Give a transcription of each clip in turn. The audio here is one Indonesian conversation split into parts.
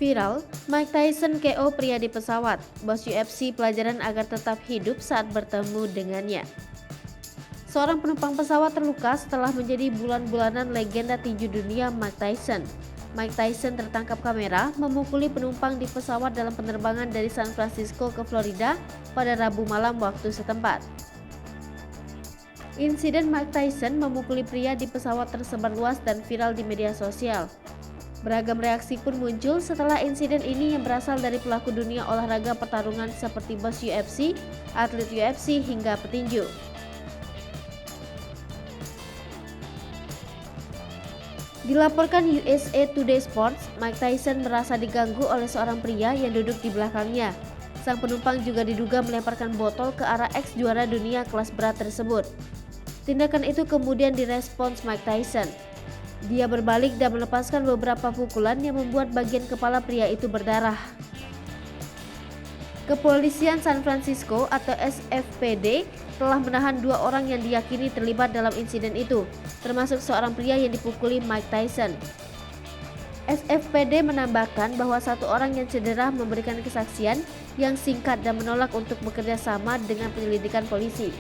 Viral, Mike Tyson KO pria di pesawat. Bos UFC pelajaran agar tetap hidup saat bertemu dengannya. Seorang penumpang pesawat terluka setelah menjadi bulan-bulanan legenda tinju dunia Mike Tyson. Mike Tyson tertangkap kamera memukuli penumpang di pesawat dalam penerbangan dari San Francisco ke Florida pada Rabu malam waktu setempat. Insiden Mike Tyson memukuli pria di pesawat tersebar luas dan viral di media sosial. Beragam reaksi pun muncul setelah insiden ini yang berasal dari pelaku dunia olahraga pertarungan seperti bos UFC, atlet UFC, hingga petinju. Dilaporkan USA Today Sports, Mike Tyson merasa diganggu oleh seorang pria yang duduk di belakangnya. Sang penumpang juga diduga melemparkan botol ke arah ex juara dunia kelas berat tersebut. Tindakan itu kemudian direspons Mike Tyson. Dia berbalik dan melepaskan beberapa pukulan yang membuat bagian kepala pria itu berdarah. Kepolisian San Francisco atau SFPD telah menahan 2 orang yang diyakini terlibat dalam insiden itu, termasuk seorang pria yang dipukuli Mike Tyson. SFPD menambahkan bahwa 1 orang yang cedera memberikan kesaksian yang singkat dan menolak untuk bekerja sama dengan penyelidikan polisi.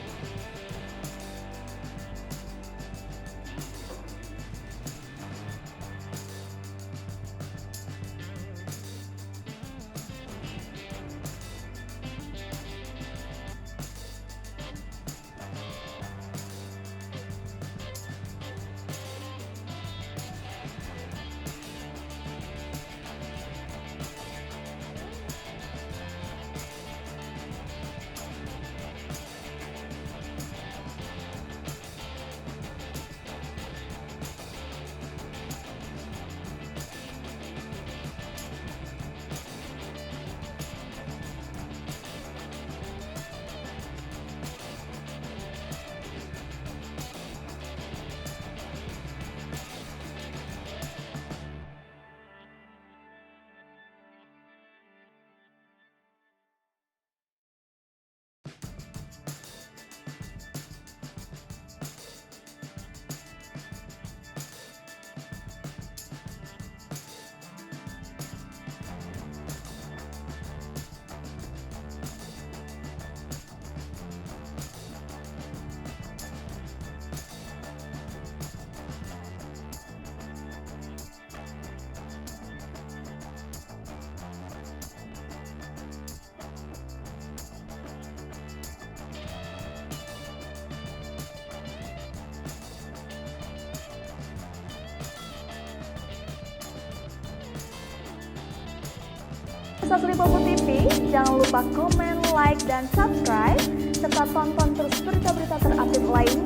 Sasri Popo TV, jangan lupa komen, like, dan subscribe, serta tonton terus berita-berita terupdate lainnya